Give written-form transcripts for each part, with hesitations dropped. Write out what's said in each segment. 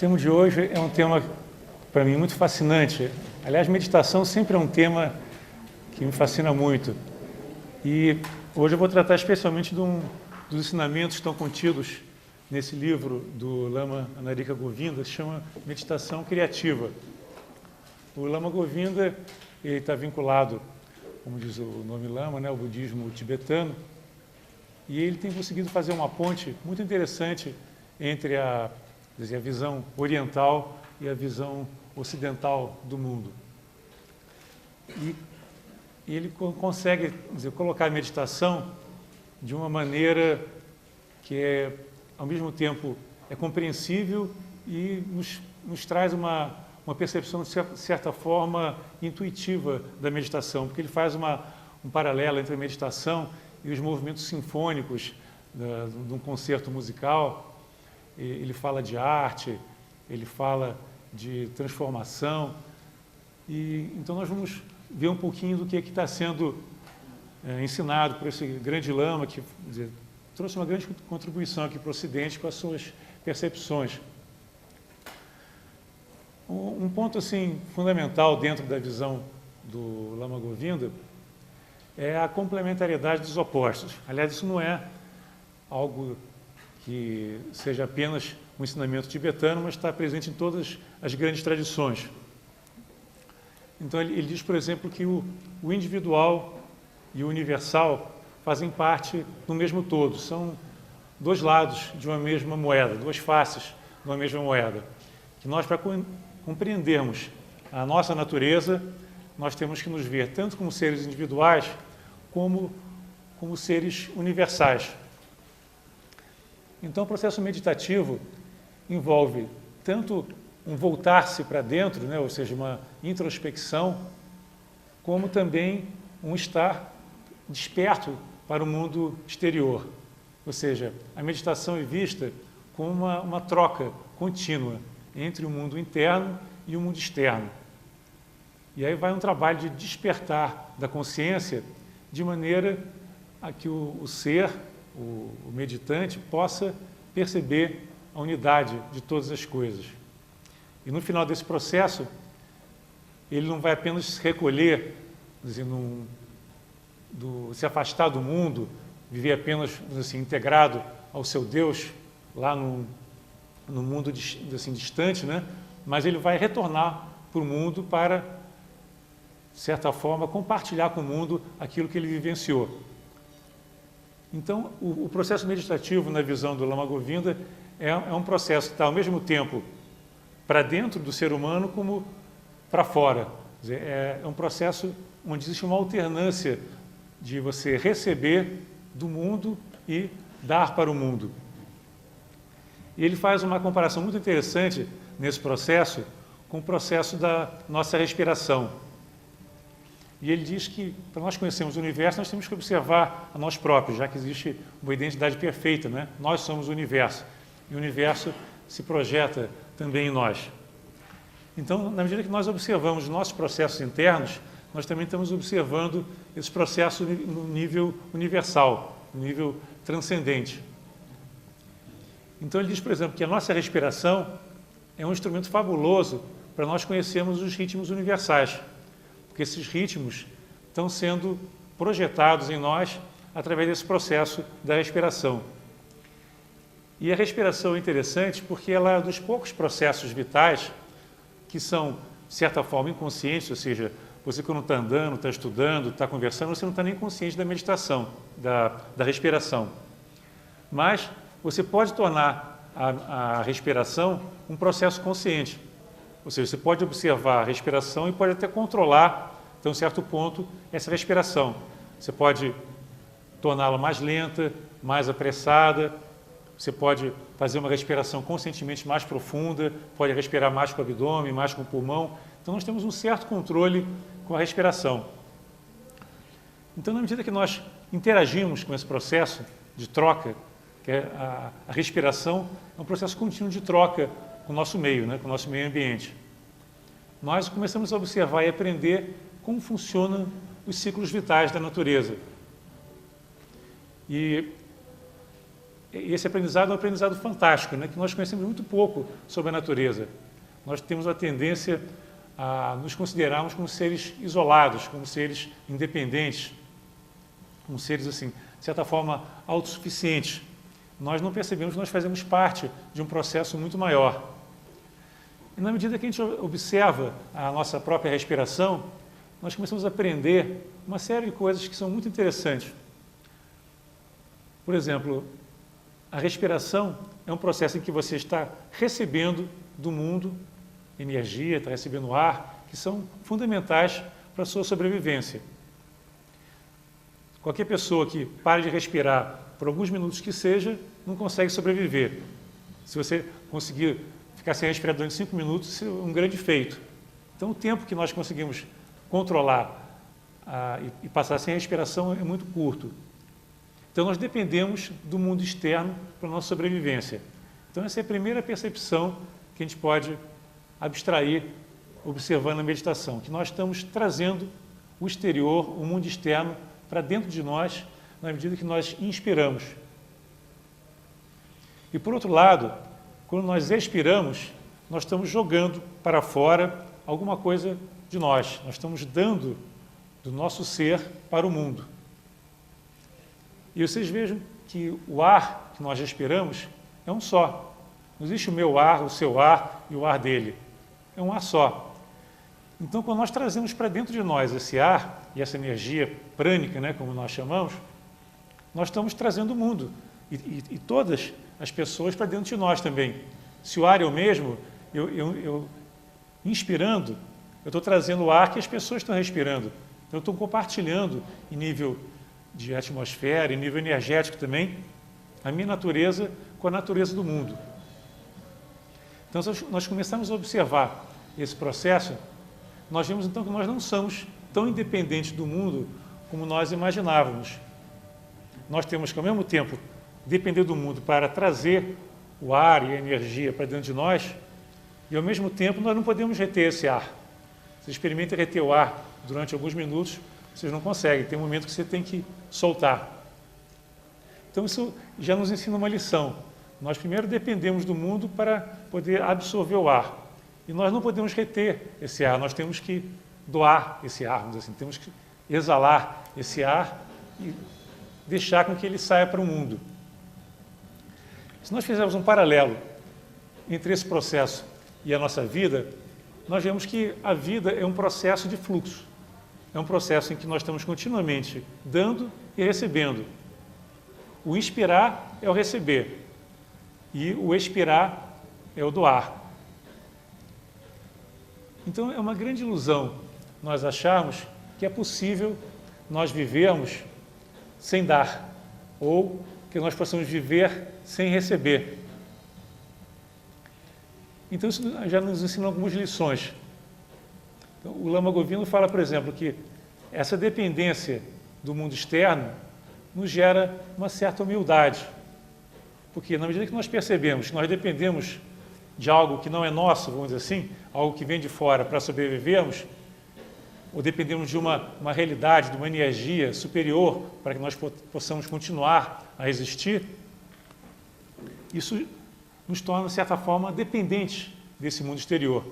tema de hoje é um tema, para mim, muito fascinante. Aliás, meditação sempre é um tema que me fascina muito. E hoje eu vou tratar especialmente dos ensinamentos que estão contidos nesse livro do Lama Anarika Govinda, que se chama Meditação Criativa. O Lama Govinda está vinculado, como diz o nome Lama, né, ao budismo tibetano, e ele tem conseguido fazer uma ponte muito interessante entre a visão oriental e a visão ocidental do mundo. E ele consegue colocar a meditação de uma maneira que ao mesmo tempo é compreensível e nos traz uma percepção, de certa forma, intuitiva da meditação, porque ele faz um paralelo entre a meditação e os movimentos sinfônicos de um concerto musical. Ele fala de arte, ele fala de transformação, e então nós vamos ver um pouquinho do que está sendo ensinado por esse grande lama que trouxe uma grande contribuição aqui para o Ocidente com as suas percepções. Um ponto assim fundamental dentro da visão do Lama Govinda é a complementariedade dos opostos. Aliás, isso não é algo que seja apenas um ensinamento tibetano, mas está presente em todas as grandes tradições. Então, ele diz, por exemplo, que o individual e o universal fazem parte do mesmo todo. São dois lados de uma mesma moeda, duas faces de uma mesma moeda. Que nós, para compreendermos a nossa natureza, nós temos que nos ver tanto como seres individuais, como seres universais. Então, o processo meditativo envolve tanto um voltar-se para dentro, né, ou seja, uma introspecção, como também um estar desperto para o mundo exterior. Ou seja, a meditação é vista como uma troca contínua entre o mundo interno e o mundo externo. E aí vai um trabalho de despertar da consciência de maneira a que o ser, o meditante, possa perceber a unidade de todas as coisas. E no final desse processo, ele não vai apenas se recolher, se afastar do mundo, viver apenas integrado ao seu Deus, lá no mundo distante, né? Mas ele vai retornar para o mundo para, de certa forma, compartilhar com o mundo aquilo que ele vivenciou. Então, o processo meditativo, na visão do Lama Govinda, é um processo que está, ao mesmo tempo, para dentro do ser humano como para fora. Quer dizer, é um processo onde existe uma alternância de você receber do mundo e dar para o mundo. E ele faz uma comparação muito interessante nesse processo com o processo da nossa respiração. E ele diz que, para nós conhecermos o universo, nós temos que observar a nós próprios, já que existe uma identidade perfeita, né? Nós somos o universo, e o universo se projeta também em nós. Então, na medida que nós observamos os nossos processos internos, nós também estamos observando esse processo no nível universal, no nível transcendente. Então, ele diz, por exemplo, que a nossa respiração é um instrumento fabuloso para nós conhecermos os ritmos universais, porque esses ritmos estão sendo projetados em nós através desse processo da respiração. E a respiração é interessante porque ela é um dos poucos processos vitais que são, de certa forma, inconscientes, ou seja, você quando está andando, está estudando, está conversando, você não está nem consciente da meditação, da respiração. Mas você pode tornar a respiração um processo consciente. Ou seja, você pode observar a respiração e pode até controlar, até um certo ponto, essa respiração. Você pode torná-la mais lenta, mais apressada, você pode fazer uma respiração conscientemente mais profunda, pode respirar mais com o abdômen, mais com o pulmão. Então, nós temos um certo controle com a respiração. Então, na medida que nós interagimos com esse processo de troca, que é a respiração é um processo contínuo de troca com o nosso meio, né, com o nosso meio ambiente. Nós começamos a observar e aprender como funcionam os ciclos vitais da natureza. E esse aprendizado é um aprendizado fantástico, né? Que nós conhecemos muito pouco sobre a natureza. Nós temos a tendência a nos considerarmos como seres isolados, como seres independentes, como seres, assim, de certa forma, autossuficientes. Nós não percebemos que nós fazemos parte de um processo muito maior. E na medida que a gente observa a nossa própria respiração, nós começamos a aprender uma série de coisas que são muito interessantes. Por exemplo, a respiração é um processo em que você está recebendo do mundo energia, está recebendo ar, que são fundamentais para a sua sobrevivência. Qualquer pessoa que pare de respirar por alguns minutos que seja, não consegue sobreviver. Se você conseguir ficar sem respirar durante 5 minutos, isso é um grande feito. Então, o tempo que nós conseguimos controlar e passar sem respiração é muito curto. Então, nós dependemos do mundo externo para a nossa sobrevivência. Então, essa é a primeira percepção que a gente pode abstrair observando a meditação, que nós estamos trazendo o exterior, o mundo externo, para dentro de nós, na medida que nós inspiramos. E, por outro lado, quando nós expiramos, nós estamos jogando para fora alguma coisa de nós. Nós estamos dando do nosso ser para o mundo. E vocês vejam que o ar que nós respiramos é um só. Não existe o meu ar, o seu ar e o ar dele. É um ar só. Então, quando nós trazemos para dentro de nós esse ar e essa energia prânica, né, como nós chamamos, nós estamos trazendo o mundo e todas as pessoas para dentro de nós também. Se o ar é o mesmo, eu inspirando, eu estou trazendo o ar que as pessoas estão respirando. Então, eu estou compartilhando em nível de atmosfera, em nível energético também, a minha natureza com a natureza do mundo. Então, se nós começamos a observar esse processo, nós vemos então que nós não somos tão independentes do mundo como nós imaginávamos. Nós temos que, ao mesmo tempo, depender do mundo para trazer o ar e a energia para dentro de nós, e, ao mesmo tempo, nós não podemos reter esse ar. Você experimenta reter o ar durante alguns minutos, vocês não conseguem, tem um momento que você tem que soltar. Então, isso já nos ensina uma lição. Nós primeiro dependemos do mundo para poder absorver o ar. E nós não podemos reter esse ar, nós temos que doar esse ar, vamos dizer assim, temos que exalar esse ar e deixar com que ele saia para o mundo. Se nós fizermos um paralelo entre esse processo e a nossa vida, nós vemos que a vida é um processo de fluxo. É um processo em que nós estamos continuamente dando e recebendo. O inspirar é o receber e o expirar é o doar. Então, é uma grande ilusão nós acharmos que é possível nós vivermos sem dar, ou que nós possamos viver sem receber. Então, isso já nos ensina algumas lições. Então, o Lama Govinda fala, por exemplo, que essa dependência do mundo externo nos gera uma certa humildade, porque na medida que nós percebemos que nós dependemos de algo que não é nosso, vamos dizer assim, algo que vem de fora para sobrevivermos, ou dependemos de uma realidade, de uma energia superior para que nós possamos continuar a existir, isso nos torna, de certa forma, dependentes desse mundo exterior.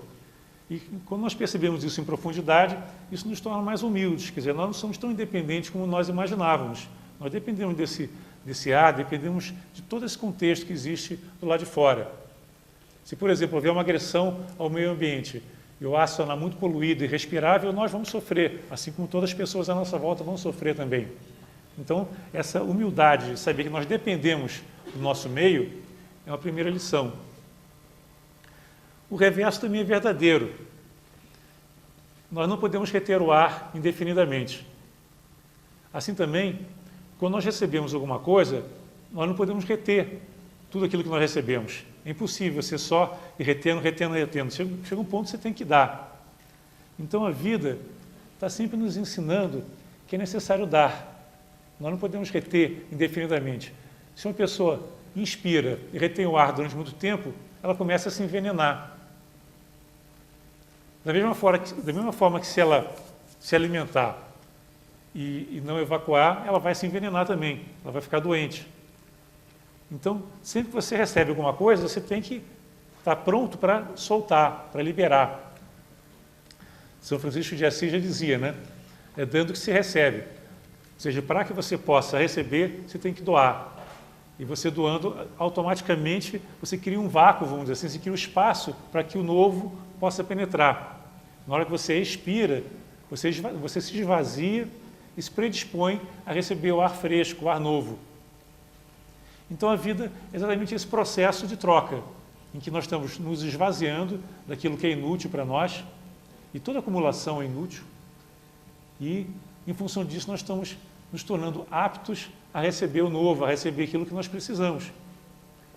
E quando nós percebemos isso em profundidade, isso nos torna mais humildes, quer dizer, nós não somos tão independentes como nós imaginávamos. Nós dependemos desse ar, dependemos de todo esse contexto que existe do lado de fora. Se, por exemplo, houver uma agressão ao meio ambiente e o ar se tornar muito poluído e irrespirável, nós vamos sofrer, assim como todas as pessoas à nossa volta vão sofrer também. Então, essa humildade de saber que nós dependemos do nosso meio é uma primeira lição. O reverso também é verdadeiro. Nós não podemos reter o ar indefinidamente. Assim também, quando nós recebemos alguma coisa, nós não podemos reter tudo aquilo que nós recebemos. É impossível você só ir retendo. Chega um ponto que você tem que dar. Então, a vida está sempre nos ensinando que é necessário dar. Nós não podemos reter indefinidamente. Se uma pessoa inspira e retém o ar durante muito tempo, ela começa a se envenenar. Da mesma forma que se ela se alimentar e não evacuar, ela vai se envenenar também, ela vai ficar doente. Então, sempre que você recebe alguma coisa, você tem que estar pronto para soltar, para liberar. São Francisco de Assis já dizia, né? É dando que se recebe. Ou seja, para que você possa receber, você tem que doar. E você doando, automaticamente, você cria um vácuo, vamos dizer assim, você cria um espaço para que o novo possa penetrar. Na hora que você expira, você se esvazia e se predispõe a receber o ar fresco, o ar novo. Então a vida é exatamente esse processo de troca, em que nós estamos nos esvaziando daquilo que é inútil para nós, e toda acumulação é inútil, e em função disso nós estamos nos tornando aptos a receber o novo, a receber aquilo que nós precisamos.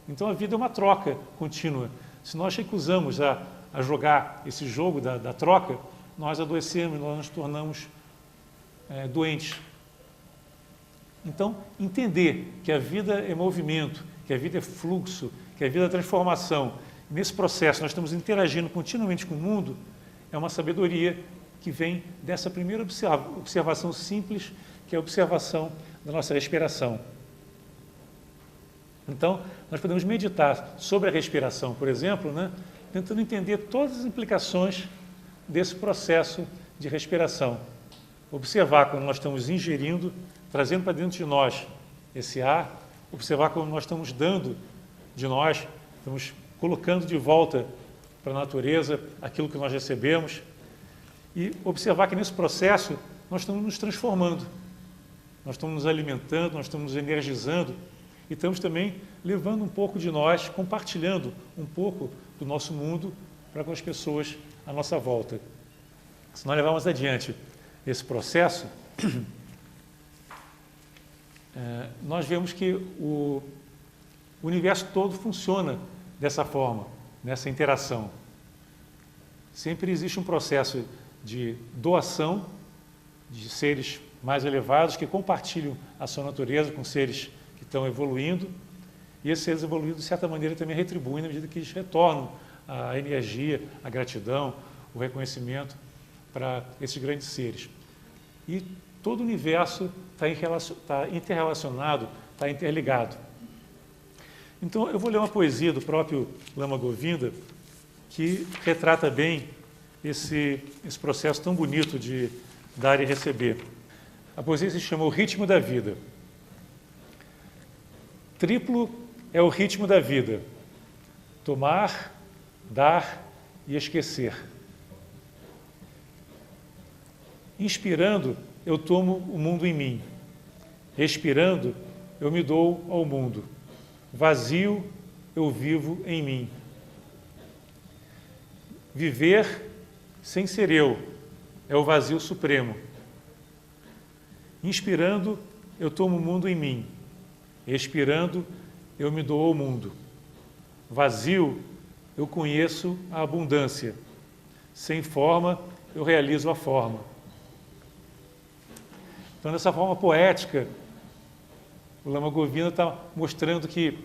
Então a vida é uma troca contínua. Se nós recusamos a jogar esse jogo da troca, nós adoecemos, nós nos tornamos doentes. Então, entender que a vida é movimento, que a vida é fluxo, que a vida é transformação. E nesse processo nós estamos interagindo continuamente com o mundo, é uma sabedoria que vem dessa primeira observação simples, que é a observação da nossa respiração. Então, nós podemos meditar sobre a respiração, por exemplo, né, tentando entender todas as implicações desse processo de respiração. Observar quando nós estamos ingerindo, trazendo para dentro de nós esse ar, observar quando nós estamos dando de nós, estamos colocando de volta para a natureza aquilo que nós recebemos, e observar que nesse processo nós estamos nos transformando, nós estamos nos alimentando, nós estamos nos energizando e estamos também levando um pouco de nós, compartilhando um pouco do nosso mundo para com as pessoas à nossa volta. Se nós levarmos adiante esse processo, nós vemos que o universo todo funciona dessa forma, nessa interação. Sempre existe um processo de doação de seres mais elevados que compartilham a sua natureza com seres que estão evoluindo, e esses seres evoluídos, de certa maneira, também retribuem na medida que eles retornam a energia, a gratidão, o reconhecimento para esses grandes seres. E todo o universo está interrelacionado, está interligado. Então, eu vou ler uma poesia do próprio Lama Govinda que retrata bem esse processo tão bonito de dar e receber. A poesia se chama O Ritmo da Vida. Triplo é o ritmo da vida: tomar, dar e esquecer. Inspirando, eu tomo o mundo em mim. Expirando, eu me dou ao mundo. Vazio, eu vivo em mim. Viver sem ser eu é o vazio supremo. Inspirando, eu tomo o mundo em mim. Expirando, eu me dou ao mundo. Vazio, eu conheço a abundância. Sem forma, eu realizo a forma. Então, dessa forma poética, o Lama Govinda está mostrando que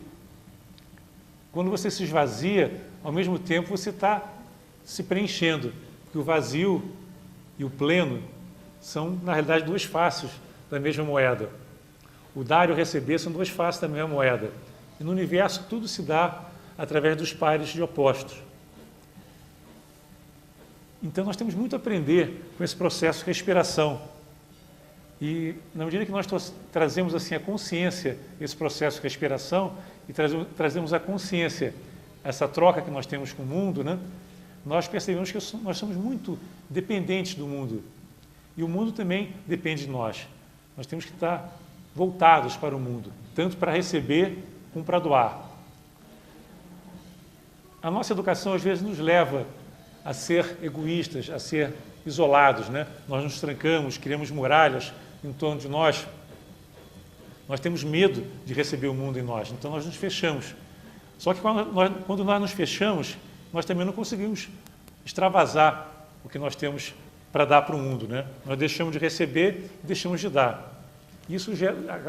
quando você se esvazia, ao mesmo tempo você está se preenchendo, porque o vazio e o pleno são, na realidade, duas faces da mesma moeda. O dar e o receber são duas faces da mesma moeda. E no universo tudo se dá através dos pares de opostos. Então nós temos muito a aprender com esse processo de respiração. E na medida que nós trazemos assim a consciência esse processo de respiração e trazemos a consciência essa troca que nós temos com o mundo, né, nós percebemos que nós somos muito dependentes do mundo. E o mundo também depende de nós. Nós temos que estar voltados para o mundo, tanto para receber como para doar. A nossa educação às vezes nos leva a ser egoístas, a ser isolados, né? Nós nos trancamos, criamos muralhas em torno de nós. Nós temos medo de receber o mundo em nós, então nós nos fechamos. Só que quando nós nos fechamos, nós também não conseguimos extravasar o que nós temos para dar para o mundo, né? Nós deixamos de receber e deixamos de dar. Isso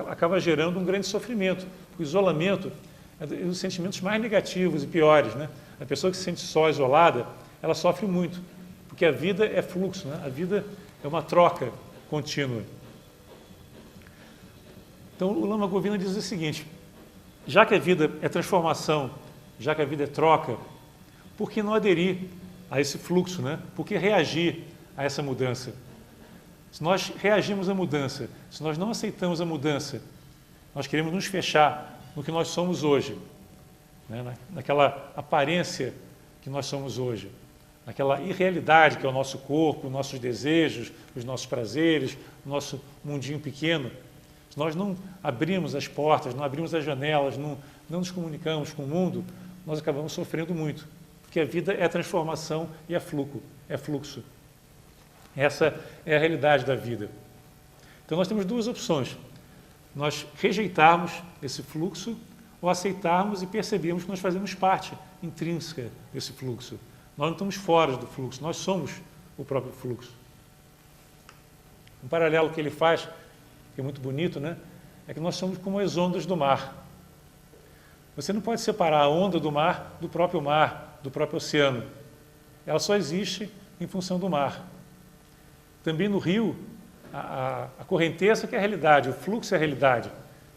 acaba gerando um grande sofrimento. O isolamento é um dos sentimentos mais negativos e piores, né? A pessoa que se sente só, isolada, ela sofre muito, porque a vida é fluxo, né? A vida é uma troca contínua. Então, o Lama Govinda diz o seguinte: já que a vida é transformação, já que a vida é troca, por que não aderir a esse fluxo, né? Por que reagir a essa mudança? Se nós reagimos à mudança, se nós não aceitamos a mudança, nós queremos nos fechar no que nós somos hoje, né? Naquela aparência que nós somos hoje, naquela irrealidade que é o nosso corpo, nossos desejos, os nossos prazeres, o nosso mundinho pequeno. Se nós não abrimos as portas, não abrimos as janelas, não nos comunicamos com o mundo, nós acabamos sofrendo muito, porque a vida é transformação e é fluxo. Essa é a realidade da vida. Então nós temos duas opções: nós rejeitarmos esse fluxo ou aceitarmos e percebermos que nós fazemos parte intrínseca desse fluxo. Nós não estamos fora do fluxo, nós somos o próprio fluxo. Um paralelo que ele faz, que é muito bonito, né? É que nós somos como as ondas do mar. Você não pode separar a onda do mar, do próprio oceano. Ela só existe em função do mar. Também no rio, a correnteza que é a realidade, o fluxo é a realidade.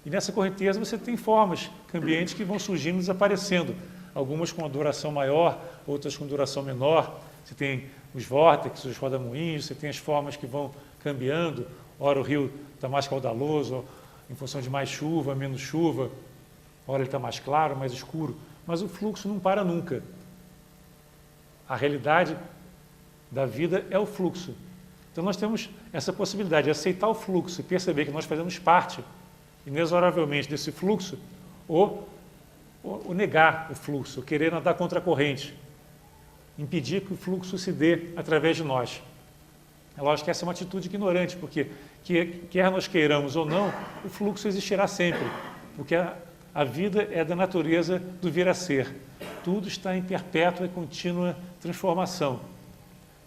E nessa correnteza você tem formas cambiantes que vão surgindo e desaparecendo. Algumas com uma duração maior, outras com duração menor. Você tem os vórtices, os rodamuinhos, você tem as formas que vão cambiando. Ora o rio está mais caudaloso, em função de mais chuva, menos chuva. Ora ele está mais claro, mais escuro. Mas o fluxo não para nunca. A realidade da vida é o fluxo. Então nós temos essa possibilidade de aceitar o fluxo e perceber que nós fazemos parte, inexoravelmente, desse fluxo, ou negar o fluxo, querer nadar contra a corrente, impedir que o fluxo se dê através de nós. É lógico que essa é uma atitude ignorante, porque quer nós queiramos ou não, o fluxo existirá sempre, porque a vida é da natureza do vir a ser. Tudo está em perpétua e contínua transformação.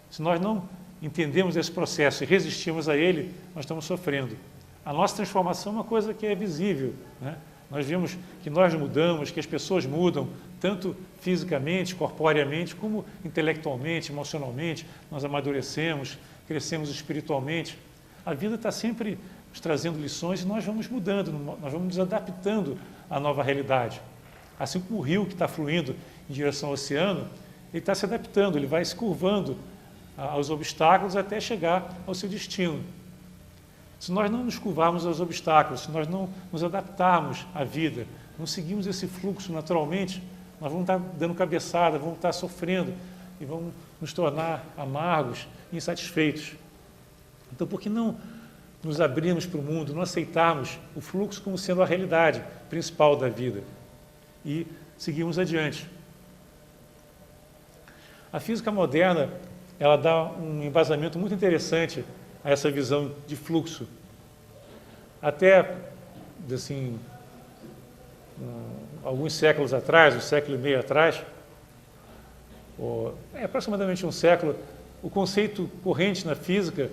Se nós não entendemos esse processo e resistimos a ele, nós estamos sofrendo. A nossa transformação é uma coisa que é visível, né? Nós vimos que nós mudamos, que as pessoas mudam, tanto fisicamente, corporeamente, como intelectualmente, emocionalmente. Nós amadurecemos, crescemos espiritualmente. A vida está sempre nos trazendo lições e nós vamos mudando, nós vamos nos adaptando à nova realidade. Assim como o rio que está fluindo em direção ao oceano, ele está se adaptando, ele vai se curvando aos obstáculos até chegar ao seu destino. Se nós não nos curvarmos aos obstáculos, se nós não nos adaptarmos à vida, não seguimos esse fluxo naturalmente, nós vamos estar dando cabeçada, vamos estar sofrendo e vamos nos tornar amargos e insatisfeitos. Então, por que não nos abrirmos para o mundo, não aceitarmos o fluxo como sendo a realidade principal da vida e seguirmos adiante? A física moderna, ela dá um embasamento muito interessante a essa visão de fluxo. Até, assim, alguns séculos atrás, um século e meio atrás, aproximadamente um século, o conceito corrente na física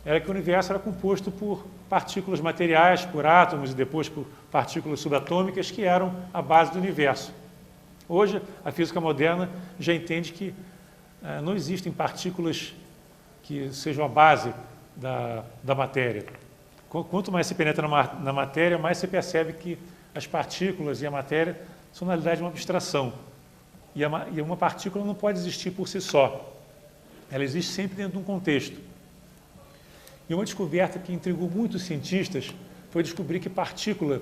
era que o universo era composto por partículas materiais, por átomos e depois por partículas subatômicas que eram a base do universo. Hoje, a física moderna já entende que não existem partículas que sejam a base da matéria. Quanto mais se penetra na matéria, mais se percebe que as partículas e a matéria são, na realidade, uma abstração. E uma partícula não pode existir por si só. Ela existe sempre dentro de um contexto. E uma descoberta que intrigou muitos cientistas foi descobrir que partícula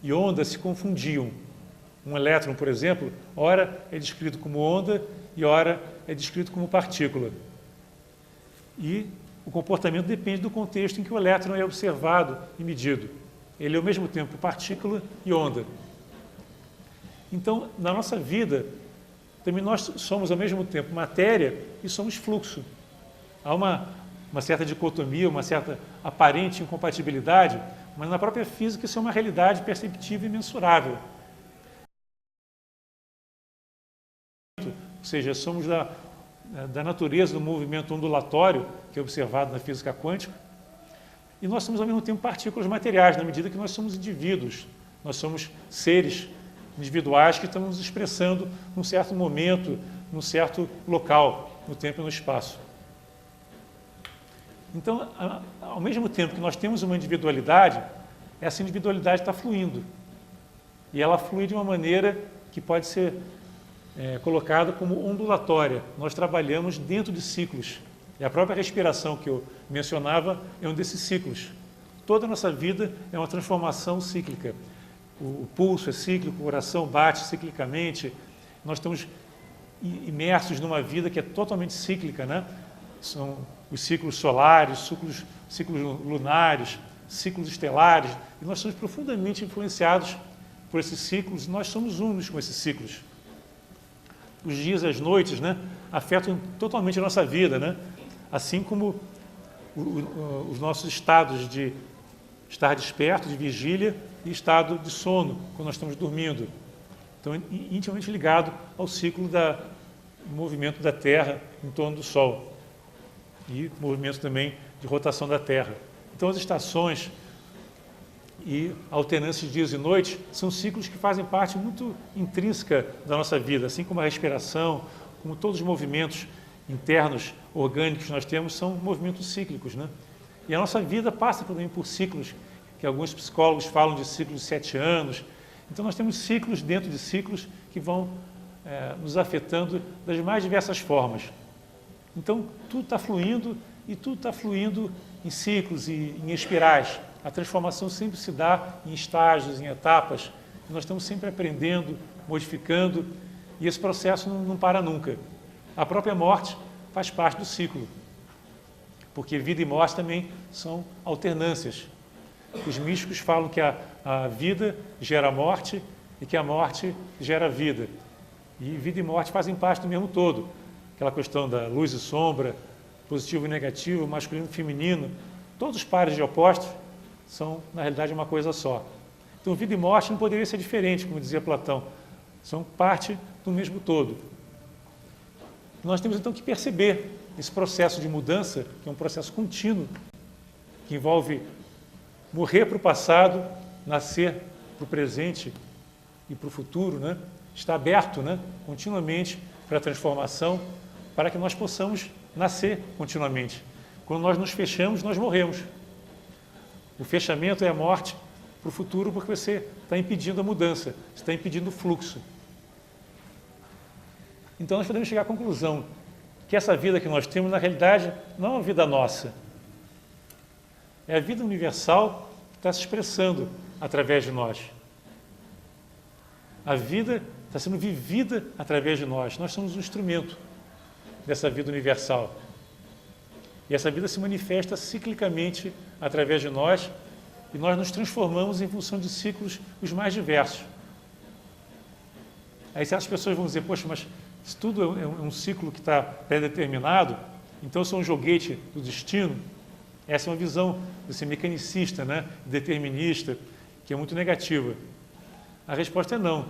e onda se confundiam. Um elétron, por exemplo, ora é descrito como onda e ora é descrito como partícula. E o comportamento depende do contexto em que o elétron é observado e medido. Ele é ao mesmo tempo partícula e onda. Então, na nossa vida, também nós somos ao mesmo tempo matéria e somos fluxo. Há uma certa dicotomia, uma certa aparente incompatibilidade, mas na própria física isso é uma realidade perceptível e mensurável. Ou seja, somos da natureza do movimento ondulatório, que é observado na física quântica, e nós somos ao mesmo tempo partículas materiais, na medida que nós somos indivíduos, nós somos seres individuais que estamos nos expressando num certo momento, num certo local, no tempo e no espaço. Então, ao mesmo tempo que nós temos uma individualidade, essa individualidade está fluindo. e ela flui de uma maneira que pode ser colocada como ondulatória. Nós trabalhamos dentro de ciclos. E a própria respiração que eu mencionava é um desses ciclos. Toda a nossa vida é uma transformação cíclica. O pulso é cíclico, o coração bate ciclicamente. Nós estamos imersos numa vida que é totalmente cíclica, né? São os ciclos solares, ciclos lunares, ciclos estelares, e nós somos profundamente influenciados por esses ciclos, e nós somos unos com esses ciclos. Os dias e as noites, né, afetam totalmente a nossa vida, né? Assim como os nossos estados de estar desperto, de vigília, e estado de sono, quando nós estamos dormindo. Então, é intimamente ligado ao ciclo do movimento da Terra em torno do Sol e movimento também de rotação da Terra. Então, as estações e a alternância de dias e noites são ciclos que fazem parte muito intrínseca da nossa vida, assim como a respiração, como todos os movimentos internos orgânicos que nós temos são movimentos cíclicos, né? E a nossa vida passa também por ciclos, que alguns psicólogos falam de ciclos de 7 anos. Então, nós temos ciclos dentro de ciclos que vão nos afetando das mais diversas formas. Então, tudo está fluindo e tudo está fluindo em ciclos e em espirais. A transformação sempre se dá em estágios, em etapas. E nós estamos sempre aprendendo, modificando, e esse processo não para nunca. A própria morte faz parte do ciclo, porque vida e morte também são alternâncias. Os místicos falam que a vida gera morte e que a morte gera vida. E vida e morte fazem parte do mesmo todo. Aquela questão da luz e sombra, positivo e negativo, masculino e feminino, todos os pares de opostos são, na realidade, uma coisa só. Então, vida e morte não poderia ser diferente, como dizia Platão. São parte do mesmo todo. Nós temos, então, que perceber esse processo de mudança, que é um processo contínuo, que envolve morrer para o passado, nascer para o presente e para o futuro, né? Está aberto, né, continuamente para a transformação, para que nós possamos nascer continuamente. Quando nós nos fechamos, nós morremos. O fechamento é a morte para o futuro, porque você está impedindo a mudança, você está impedindo o fluxo. Então, nós podemos chegar à conclusão que essa vida que nós temos, na realidade, não é uma vida nossa. É a vida universal que está se expressando através de nós. A vida está sendo vivida através de nós. Nós somos um instrumento dessa vida universal. E essa vida se manifesta ciclicamente através de nós e nós nos transformamos em função de ciclos os mais diversos. Aí certas pessoas vão dizer, poxa, mas se tudo é um ciclo que está pré-determinado, então eu sou um joguete do destino. Essa é uma visão desse mecanicista, né, determinista, que é muito negativa. A resposta é não.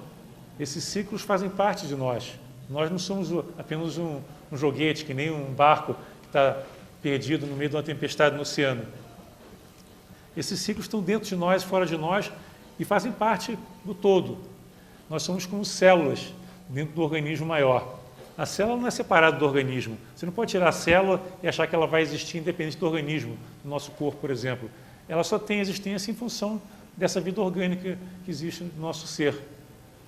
Esses ciclos fazem parte de nós. Nós não somos apenas um joguete, que nem um barco que está perdido no meio de uma tempestade no oceano. Esses ciclos estão dentro de nós, fora de nós, e fazem parte do todo. Nós somos como células dentro do organismo maior. A célula não é separada do organismo. Você não pode tirar a célula e achar que ela vai existir independente do organismo, do nosso corpo, por exemplo. Ela só tem existência em função dessa vida orgânica que existe no nosso ser.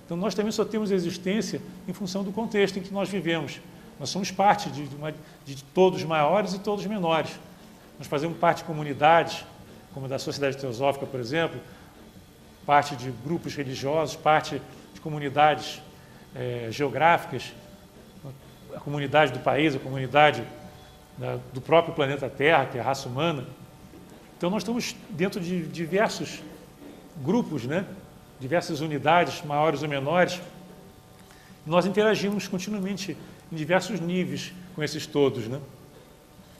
Então, nós também só temos existência em função do contexto em que nós vivemos. Nós somos parte de todos maiores e todos menores. Nós fazemos parte de comunidades, como a da Sociedade Teosófica, por exemplo, parte de grupos religiosos, parte de comunidades geográficas, a comunidade do país, a comunidade do próprio planeta Terra, que é a raça humana. Então, nós estamos dentro de diversos grupos, né? Diversas unidades, maiores ou menores. Nós interagimos continuamente em diversos níveis com esses todos, né?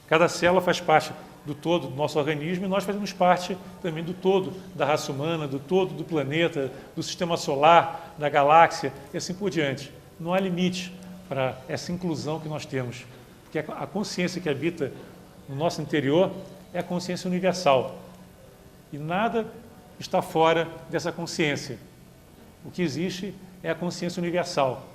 Cada célula faz parte do todo do nosso organismo e nós fazemos parte também do todo da raça humana, do todo do planeta, do sistema solar, da galáxia e assim por diante. Não há limite para essa inclusão que nós temos, porque a consciência que habita no nosso interior é a consciência universal e nada está fora dessa consciência. O que existe é a consciência universal.